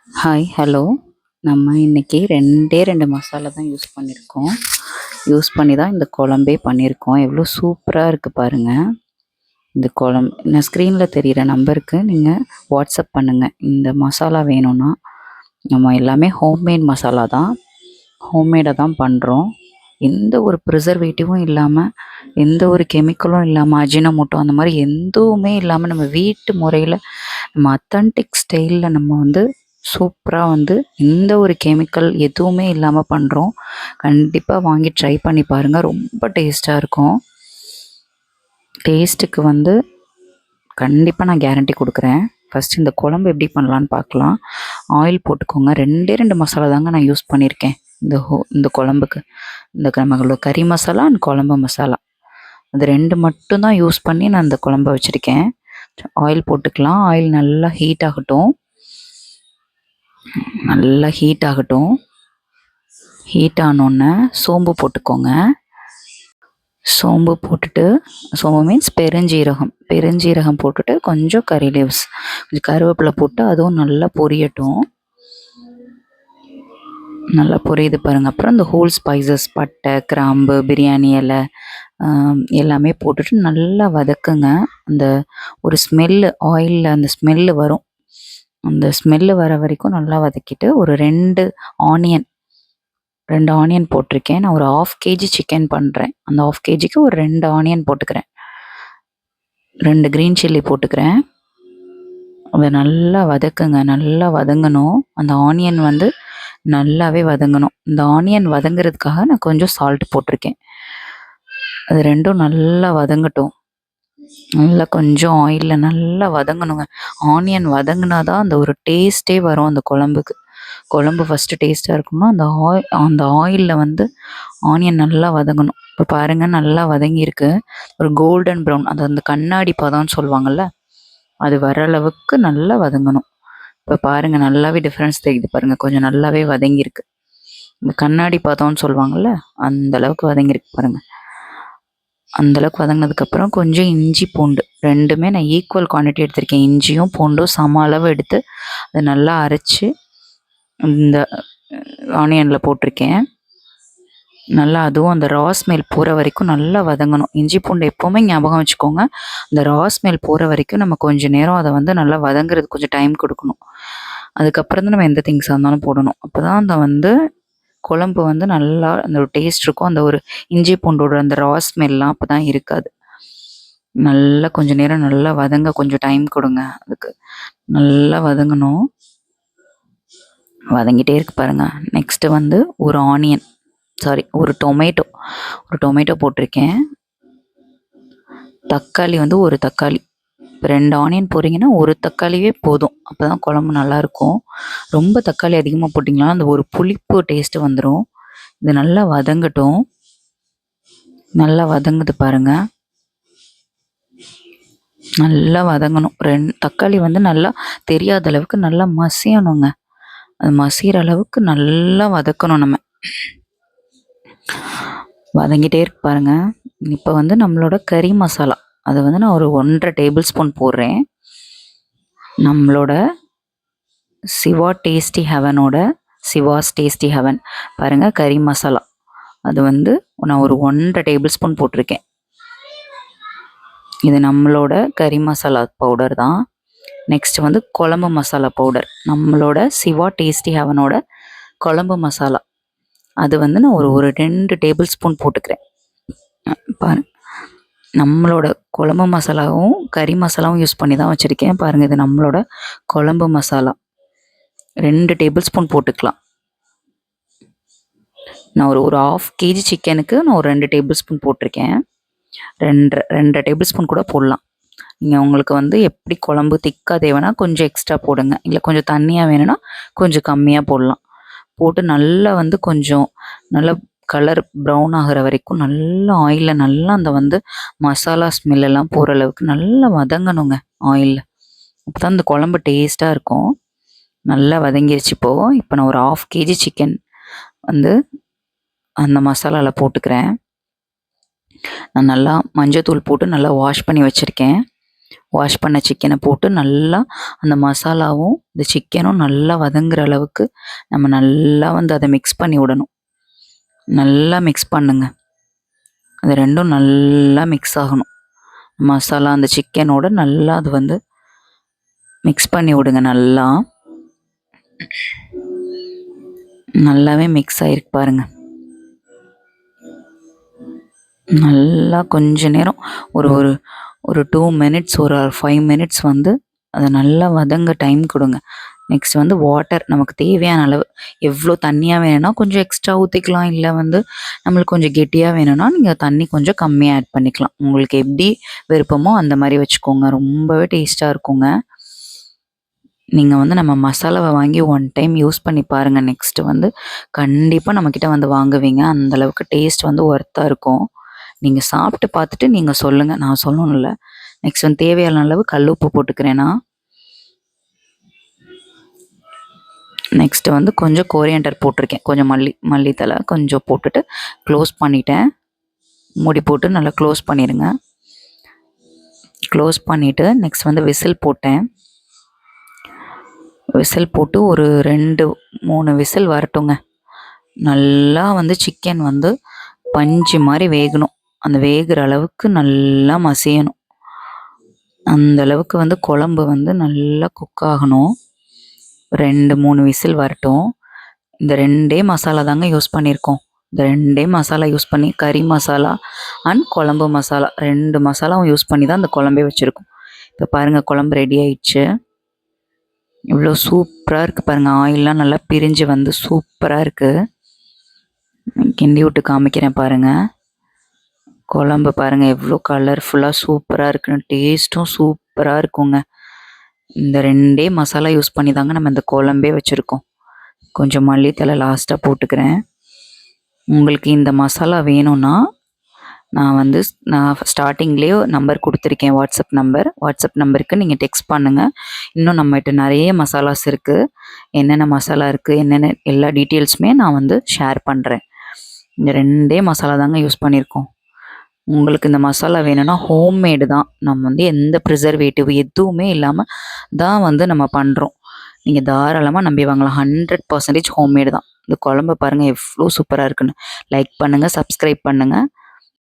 Hi, hello. நம்ம இன்னைக்கு 2 மசாலா தான் யூஸ் பண்ணியிருக்கோம். யூஸ் பண்ணி தான் இந்த குழம்பே பண்ணியிருக்கோம். எவ்வளோ சூப்பரா இருக்கு பாருங்க. இந்த குழம்பு நான் ஸ்க்ரீனில் தெரியிற நம்பருக்கு நீங்கள் வாட்ஸ்அப் பண்ணுங்கள். இந்த மசாலா வேணும்னா நம்ம எல்லாமே ஹோம்மேட் மசாலா தான். ஹோம்மேடாக தான் பண்ணுறோம். எந்த ஒரு ப்ரிசர்வேட்டிவும் இல்லாமல், எந்த ஒரு கெமிக்கலும் இல்லாமல், அஜினோமோட்டோ அந்த மாதிரி எதுவுமே இல்லாமல் நம்ம வீட்டு முறையில் நம்ம அத்தன்டிக் ஸ்டைலில் நம்ம சூப்பராக எந்த ஒரு கெமிக்கல் எதுவுமே இல்லாமல் பண்ணுறோம். கண்டிப்பாக வாங்கி ட்ரை பண்ணி பாருங்கள். ரொம்ப டேஸ்ட்டாக இருக்கும். டேஸ்ட்டுக்கு கண்டிப்பாக நான் கேரண்டி கொடுக்குறேன். ஃபஸ்ட்டு இந்த குழம்பு எப்படி பண்ணலான்னு பார்க்கலாம். ஆயில் போட்டுக்கோங்க. 2 மசாலா தாங்க நான் யூஸ் பண்ணியிருக்கேன் இந்த குழம்புக்கு. நம்மளோட கறி மசாலா அண்ட் குழம்பு மசாலா அது 2 மட்டும் தான் யூஸ் பண்ணி நான் இந்த குழம்ப வச்சுருக்கேன். ஆயில் போட்டுக்கலாம். ஆயில் நல்லா ஹீட் ஆகட்டும். ஹீட் ஆனோடனே சோம்பு போட்டுக்கோங்க. சோம்பு போட்டுட்டு, சோம்பு மீன்ஸ் பெருஞ்சீரகம் போட்டுட்டு கொஞ்சம் கறி லீவ்ஸ், கொஞ்சம் கருவேப்பிலை போட்டு அதுவும் நல்லா பொரியட்டும். நல்லா பொரியுது பாருங்கள். அப்புறம் இந்த ஹோல் ஸ்பைசஸ், பட்டை, கிராம்பு, பிரியாணி இலை எல்லாமே போட்டுட்டு நல்லா வதக்குங்க. அந்த ஒரு ஸ்மெல்லு, ஆயிலில் அந்த ஸ்மெல்லு வரும். அந்த ஸ்மெல்லு வர வரைக்கும் நல்லா வதக்கிட்டு, ஒரு 2 ஆனியன் போட்டிருக்கேன். நான் ஒரு 1/2 kg சிக்கன் பண்ணுறேன். அந்த 1/2 kgக்கு ஒரு 2 ஆனியன் போட்டுக்கிறேன். 2 க்ரீன் சில்லி போட்டுக்கிறேன். அதை நல்லா வதக்குங்க. நல்லா வதங்கணும். அந்த ஆனியன் நல்லாவே வதங்கணும். இந்த ஆனியன் வதங்குறதுக்காக நான் கொஞ்சம் சால்ட் போட்டிருக்கேன். அது 2ம் நல்லா வதங்கட்டும். நல்லா கொஞ்சம் ஆயிலில் நல்லா வதங்கணுங்க. ஆனியன் வதங்கினா தான் அந்த ஒரு டேஸ்ட்டே வரும் அந்த குழம்புக்கு. குழம்பு ஃபஸ்ட்டு டேஸ்ட்டாக இருக்கும்னா அந்த ஆயிலில் ஆனியன் நல்லா வதங்கணும். இப்போ பாருங்கள், நல்லா வதங்கியிருக்கு. ஒரு கோல்டன் ப்ரௌன், அது அந்த கண்ணாடி பதம்னு சொல்லுவாங்கள்ல, அது வர அளவுக்கு நல்லா வதங்கணும். இப்போ பாருங்கள், நல்லாவே டிஃப்ரென்ஸ் தெரியுது பாருங்கள். கொஞ்சம் நல்லாவே வதங்கியிருக்கு. இந்த கண்ணாடி பதம்னு சொல்லுவாங்கள்ல, அந்த அளவுக்கு வதங்கியிருக்கு பாருங்கள். அந்தளவுக்கு வதங்கினதுக்கப்புறம் கொஞ்சம் இஞ்சி பூண்டு 2மே நான் ஈக்குவல் குவான்டிட்டி எடுத்திருக்கேன். இஞ்சியும் பூண்டும் சம அளவு எடுத்து அதை நல்லா அரைச்சி இந்த ஆனியனில் போட்டிருக்கேன். நல்லா அதுவும் அந்த ரா ஸ்மெல் போகிற வரைக்கும் நல்லா வதங்கணும். இஞ்சி பூண்டு எப்போவுமே ஞாபகம் வச்சுக்கோங்க, அந்த ரா ஸ்மெல் போகிற வரைக்கும் நம்ம கொஞ்சம் நேரம் அதை நல்லா வதங்குறதுக்கு கொஞ்சம் டைம் கொடுக்கணும். அதுக்கப்புறம் தான் நம்ம எந்த திங்ஸாக இருந்தாலும் போடணும். அப்போ தான் அந்த குழம்பு நல்லா அந்த ஒரு டேஸ்ட் இருக்கும். அந்த ஒரு இஞ்சி பூண்டோட அந்த ரா ஸ்மெல்லாம் அப்போ தான் இருக்காது. நல்லா கொஞ்சம் நேரம் நல்லா வதங்க கொஞ்சம் டைம் கொடுங்க. அதுக்கு நல்லா வதங்கணும். வதங்கிட்டே இருக்கு பாருங்கள். நெக்ஸ்ட்டு ஒரு டொமேட்டோ போட்டிருக்கேன். தக்காளி ஒரு தக்காளி. இப்போ 2 ஆனியன் போடுறீங்கன்னா ஒரு தக்காளியே போதும். அப்போ தான் குழம்பு நல்லாயிருக்கும். ரொம்ப தக்காளி அதிகமாக போட்டிங்கன்னா அந்த ஒரு புளிப்பு டேஸ்ட்டு வந்துடும். இது நல்லா வதங்கட்டும். நல்லா வதங்குது பாருங்கள். நல்லா வதங்கணும். தக்காளி நல்லா தெரியாத அளவுக்கு நல்லா மசியணுங்க. அது மசிகிற அளவுக்கு நல்லா வதக்கணும். நம்ம வதங்கிட்டே இருக்கு பாருங்கள். இப்போ நம்மளோட கறி மசாலா அதை நான் ஒரு 1.5 டேபிள் ஸ்பூன் போடுறேன். நம்மளோட சிவாஸ் டேஸ்டி ஹெவன் பாருங்கள், கறி மசாலா அது நான் ஒரு 1.5 டேபிள் ஸ்பூன் போட்டிருக்கேன். இது நம்மளோட கறி மசாலா பவுடர் தான். நெக்ஸ்ட் குழம்பு மசாலா பவுடர், நம்மளோட சிவா டேஸ்டி ஹெவனோட குழம்பு மசாலா அது நான் ஒரு 2 டேபிள் ஸ்பூன் போட்டுக்கிறேன். நம்மளோட குழம்பு மசாலாவும் கறி மசாலாவும் யூஸ் பண்ணி தான் வச்சுருக்கேன். பாருங்கள், இது நம்மளோட குழம்பு மசாலா 2 டேபிள் ஸ்பூன் போட்டுக்கலாம். நான் ஒரு 1/2 kg சிக்கனுக்கு நான் ஒரு 2 டேபிள் ஸ்பூன் போட்டிருக்கேன். 2 டேபிள் ஸ்பூன் கூட போடலாம். நீங்கள் உங்களுக்கு எப்படி குழம்பு திக்காக தேவைன்னா கொஞ்சம் எக்ஸ்ட்ரா போடுங்க. இல்லை கொஞ்சம் தண்ணியாக வேணும்னா கொஞ்சம் கம்மியாக போடலாம். போட்டு நல்லா கொஞ்சம் நல்லா கலர் ப்ரௌன் ஆகிற வரைக்கும் நல்லா ஆயிலில் நல்லா அந்த மசாலா ஸ்மெல்லெல்லாம் போகிற அளவுக்கு நல்லா வதங்கணுங்க ஆயிலில். அப்போ தான் அந்த குழம்பு டேஸ்ட்டாக இருக்கும். நல்லா வதங்கிருச்சு. இப்போ நான் ஒரு 1/2 kg சிக்கன் அந்த மசாலாவில் போட்டுக்கிறேன். நான் நல்லா மஞ்சத்தூள் போட்டு நல்லா வாஷ் பண்ணி வச்சுருக்கேன். வாஷ் பண்ண சிக்கனை போட்டு நல்லா அந்த மசாலாவும் இந்த சிக்கனும் நல்லா வதங்குற அளவுக்கு நம்ம நல்லா வந்து அதை மிக்ஸ் பண்ணி விடணும். நல்லா மிக்ஸ் பண்ணுங்க. அது ரெண்டும் நல்லா மிக்ஸ் ஆகணும். மசாலா அந்த சிக்கனோட நல்லா அது வந்து மிக்ஸ் பண்ணி விடுங்க. நல்லாவே மிக்ஸ் ஆகிருக்கு பாருங்கள். நல்லா கொஞ்ச நேரம் ஒரு ஒரு ஒரு 2 மினிட்ஸ் ஒரு 5 மினிட்ஸ் வந்து அதை நல்லா வதங்க டைம் கொடுங்க. நெக்ஸ்ட் வந்து வாட்டர் நமக்கு தேவையான அளவு எவ்வளோ தண்ணியாக வேணும்னா கொஞ்சம் எக்ஸ்ட்ரா ஊற்றிக்கலாம். இல்லை வந்து நம்மளுக்கு கொஞ்சம் கெட்டியாக வேணும்னா நீங்கள் தண்ணி கொஞ்சம் கம்மியாக ஆட் பண்ணிக்கலாம். உங்களுக்கு எப்படி விருப்பமோ அந்த மாதிரி வச்சுக்கோங்க. ரொம்பவே டேஸ்ட்டாக இருக்குங்க. நீங்கள் வந்து நம்ம மசாலாவை வாங்கி 1 டைம் யூஸ் பண்ணி பாருங்கள். நெக்ஸ்ட்டு வந்து கண்டிப்பாக நம்மக்கிட்ட வந்து வாங்குவீங்க. அந்தளவுக்கு டேஸ்ட் வந்து ஒர்த்தாக இருக்கும். நீங்கள் சாப்பிட்டு பார்த்துட்டு நீங்கள் சொல்லுங்கள். நான் சொல்லணும்ல. நெக்ஸ்ட் வந்து தேவையான அளவு கல் உப்பு போட்டுக்கிறேன்னா, நெக்ஸ்ட்டு வந்து கொஞ்சம் கோரியண்டர் போட்டிருக்கேன். கொஞ்சம் மல்லித்தலை கொஞ்சம் போட்டுட்டு க்ளோஸ் பண்ணிட்டேன். மூடி போட்டு நல்லா க்ளோஸ் பண்ணிடுங்க. க்ளோஸ் பண்ணிவிட்டு நெக்ஸ்ட் வந்து விசில் போட்டேன். விசில் போட்டு ஒரு 2-3 விசில் வரட்டுங்க. நல்லா வந்து சிக்கன் வந்து பஞ்சு மாதிரி வேகணும். அந்த வேகிற அளவுக்கு நல்லா மசியணும். அந்த அளவுக்கு வந்து குழம்பு வந்து நல்லா குக் ஆகணும். 2-3 விசில் வரட்டும். இந்த 2 மசாலா தாங்க யூஸ் பண்ணியிருக்கோம். இந்த 2 மசாலா யூஸ் பண்ணி கறி மசாலா அண்ட் குழம்பு மசாலா 2 மசாலாவும் யூஸ் பண்ணி தான் அந்த குழம்பே வச்சுருக்கோம். இப்போ பாருங்கள் குழம்பு ரெடி ஆயிடுச்சு. இவ்வளோ சூப்பராக இருக்குது பாருங்கள். ஆயிலெலாம் நல்லா பிரிஞ்சு வந்து சூப்பராக இருக்குது. கிண்டி விட்டு காமிக்கிறேன் பாருங்கள். குழம்பு பாருங்கள் எவ்வளோ கலர்ஃபுல்லாக சூப்பராக இருக்குன்னு. டேஸ்ட்டும் சூப்பராக இருக்குங்க. இந்த 2 மசாலா யூஸ் பண்ணி தாங்க நம்ம இந்த குழம்பே வச்சுருக்கோம். கொஞ்சம் மல்லித்தலை லாஸ்ட்டாக போட்டுக்கிறேன். உங்களுக்கு இந்த மசாலா வேணும்னா நான் ஸ்டார்டிங்லேயே நம்பர் கொடுத்துருக்கேன். வாட்ஸ்அப் நம்பருக்கு நீங்கள் டெக்ஸ்ட் பண்ணுங்கள். இன்னும் நம்மகிட்ட நிறைய மசாலாஸ் இருக்குது. என்னென்ன மசாலா இருக்குது என்னென்ன எல்லா டீட்டெயில்ஸுமே நான் வந்து ஷேர் பண்ணுறேன். இந்த 2 மசாலா தாங்க யூஸ் பண்ணியிருக்கோம். உங்களுக்கு இந்த மசாலா வேணும்னா ஹோம்மேடு தான். நம்ம வந்து எந்த ப்ரிசர்வேட்டிவ் எதுவுமே இல்லாமல் தான் வந்து நம்ம பண்ணுறோம். நீங்கள் தாராளமாக நம்பி வாங்கலாம். 100% ஹோம்மேடு தான். இந்த குழம்பு பாருங்கள் எவ்வளோ சூப்பராக இருக்குன்னு. லைக் பண்ணுங்கள், சப்ஸ்கிரைப் பண்ணுங்கள்.